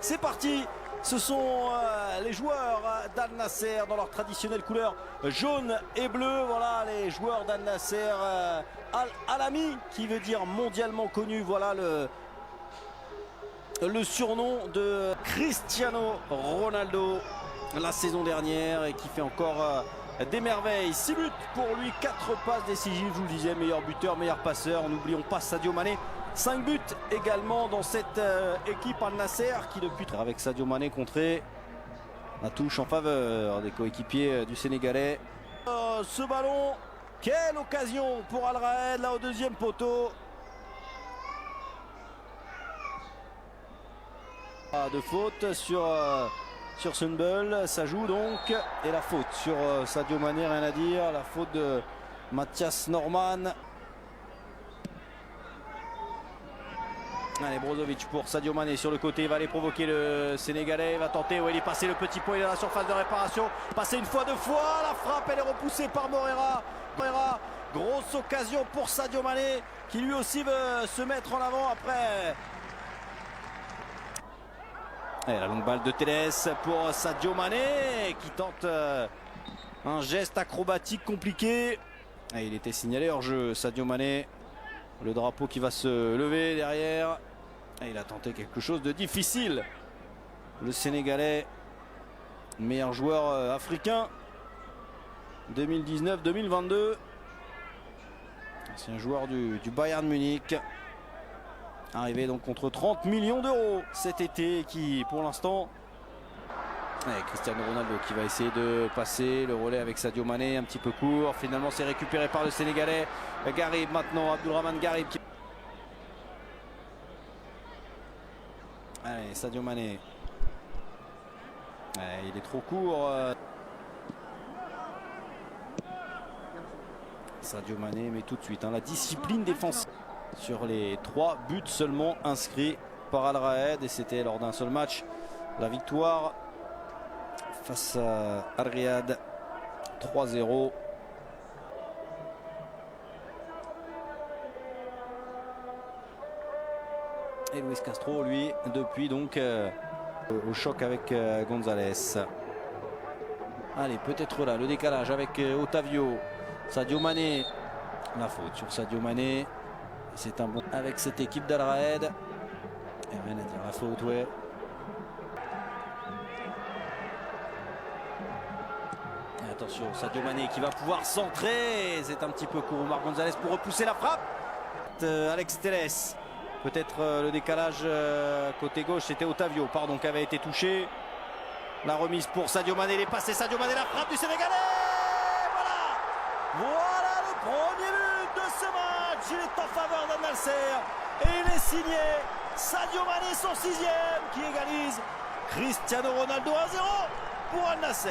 C'est parti. Ce sont les joueurs d'Al Nasser dans leur traditionnelle couleur jaune et bleu. Voilà les joueurs d'Al Nasser. Al-Alami qui veut dire mondialement connu. Voilà le surnom de Cristiano Ronaldo la saison dernière et qui fait encore des merveilles. 6 buts pour lui, 4 passes décisives. Je vous le disais, meilleur buteur, meilleur passeur. N'oublions pas Sadio Mané. 5 buts également dans cette équipe Al Nasser qui depuis avec Sadio Mané contré la touche en faveur des coéquipiers du Sénégalais. Ce ballon, quelle occasion pour Al Raed là au deuxième poteau. De faute sur Sunbull, ça joue donc, et la faute sur Sadio Mané, rien à dire, la faute de Mathias Norman. Allez, Brozovic pour Sadio Mané sur le côté, il va aller provoquer le Sénégalais, il va tenter, il est passé le petit point, il est à la surface de réparation, passé une fois, deux fois, la frappe elle est repoussée par Morera. Grosse occasion pour Sadio Mané qui lui aussi veut se mettre en avant après. Et la longue balle de Telles pour Sadio Mané qui tente un geste acrobatique compliqué. Et il était signalé hors jeu. Sadio Mané, le drapeau qui va se lever derrière. Et il a tenté quelque chose de difficile. Le Sénégalais, meilleur joueur africain 2019-2022. C'est un joueur du Bayern Munich. Arrivé donc contre 30 millions d'euros cet été qui pour l'instant. Cristiano Ronaldo qui va essayer de passer le relais avec Sadio Mané un petit peu court. Finalement c'est récupéré par le Sénégalais. Garib maintenant, Abdulrahman Garib. Allez, Sadio Mané. Il est trop court. Sadio Mané mais tout de suite la discipline défensive. Sur les 3 buts seulement inscrits par Al Raed et c'était lors d'un seul match la victoire face à Al Riyad 3-0. Et Luis Castro lui depuis donc au choc avec Gonzalez. Allez, peut-être là le décalage avec Otavio. Sadio Mané, la faute sur Sadio Mané. C'est un bon avec cette équipe d'Al Raed. Et rien à dire, la faute, ouais. Et attention, Sadio Mané qui va pouvoir centrer. C'est un petit peu court. Omar Gonzalez pour repousser la frappe. Alex Telles. Peut-être le décalage côté gauche, c'était Otavio, pardon, qui avait été touché. La remise pour Sadio Mané, il est passé Sadio Mané, la frappe du Sénégalais. Voilà le premier but de ce match. Il est en faveur d'Al Nasser et il est signé Sadio Mané, son 6e, qui égalise Cristiano Ronaldo 1-0 pour Al Nasser.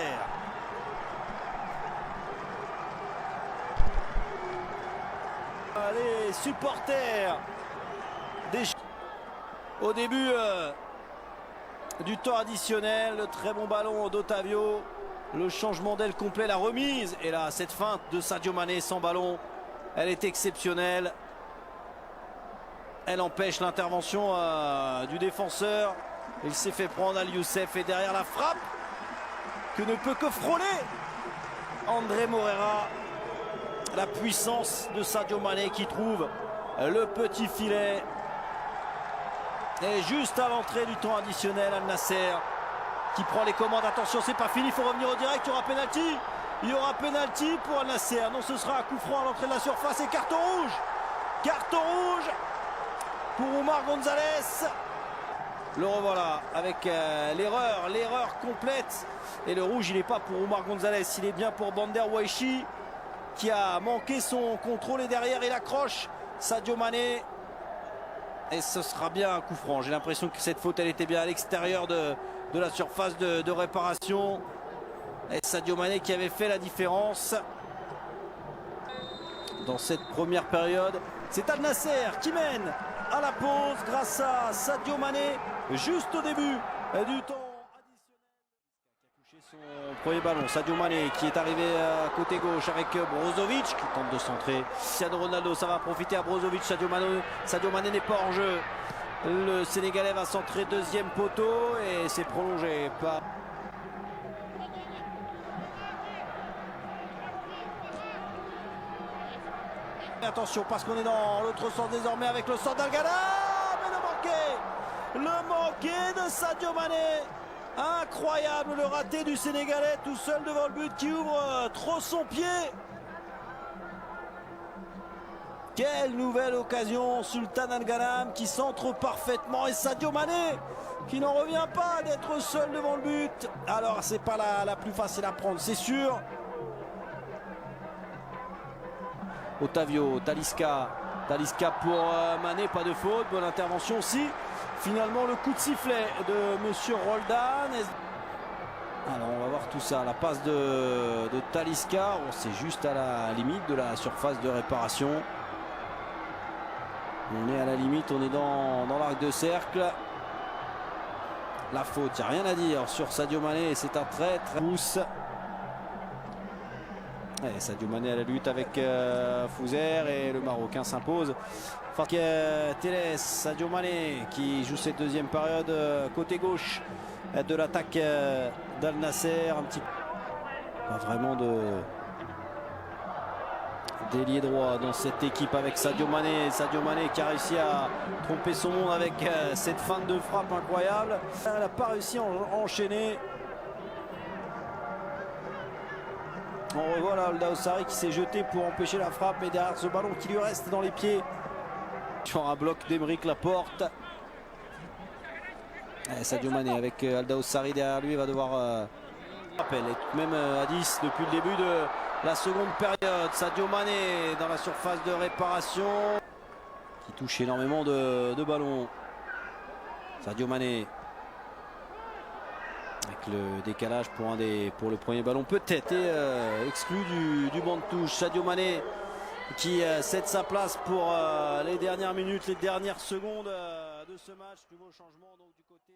Les supporters au début du temps additionnel, le très bon ballon d'Otavio. Le changement d'aile complet, la remise. Et là, cette feinte de Sadio Mané sans ballon, elle est exceptionnelle. Elle empêche l'intervention du défenseur. Il s'est fait prendre Al Youssef et derrière la frappe que ne peut que frôler André Morera. La puissance de Sadio Mané qui trouve le petit filet. Et juste à l'entrée du temps additionnel, Al Nasser qui prend les commandes. Attention, c'est pas fini, il faut revenir au direct. Il y aura pénalty. Il y aura pénalty pour Al Nasser. Non, ce sera un coup franc à l'entrée de la surface et carton rouge. Carton rouge pour Omar Gonzalez. Le revoilà avec l'erreur complète. Et le rouge, il n'est pas pour Omar Gonzalez, il est bien pour Bander Waichi qui a manqué son contrôle et derrière il accroche Sadio Mané. Et ce sera bien un coup franc. J'ai l'impression que cette faute, elle était bien à l'extérieur de la surface de réparation. Et Sadio Mané qui avait fait la différence dans cette première période. C'est Al Nasser qui mène à la pause grâce à Sadio Mané juste au début du temps additionnel. Son premier ballon, Sadio Mané qui est arrivé à côté gauche avec Brozovic qui tente de centrer. Cristiano Ronaldo, ça va profiter à Brozovic. Sadio Mané n'est pas hors jeu. Le Sénégalais va centrer deuxième poteau et c'est prolongé par... Attention parce qu'on est dans l'autre sens désormais avec le sort d'Algana. Mais le manqué de Sadio Mané. Incroyable le raté du Sénégalais tout seul devant le but qui ouvre trop son pied. Quelle nouvelle occasion, Sultan Al-Ghanam qui centre parfaitement et Sadio Mané qui n'en revient pas d'être seul devant le but. Alors c'est pas la plus facile à prendre, c'est sûr. Otavio, Talisca pour Mané, pas de faute, bonne intervention aussi. Finalement le coup de sifflet de Monsieur Roldan. Alors on va voir tout ça, la passe de Talisca, c'est juste à la limite de la surface de réparation. On est à la limite, on est dans l'arc de cercle. La faute, il n'y a rien à dire sur Sadio Mané, c'est un très pouce. Sadio Mané à la lutte avec Fouzer et le Marocain s'impose. Teles, Sadio Mané qui joue cette deuxième période côté gauche de l'attaque d'Al Nasser. Un petit pas vraiment d'ailier droit dans cette équipe avec Sadio Mané. Sadio Mané qui a réussi à tromper son monde avec cette feinte de frappe incroyable. Elle n'a pas réussi à enchaîner. On revoit là Aldao Sarri qui s'est jeté pour empêcher la frappe, mais derrière ce ballon qui lui reste dans les pieds. Sur un bloc d'Aymeric Laporte. Sadio Mané avec Aldao Sarri derrière lui va devoir rappel est même à 10 depuis le début de la seconde période. Sadio Mané dans la surface de réparation qui touche énormément de ballons. Sadio Mané avec le décalage pour le premier ballon peut-être exclu du banc de touche. Sadio Mané qui cède sa place pour les dernières minutes, les dernières secondes de ce match. Nouveau changement donc du côté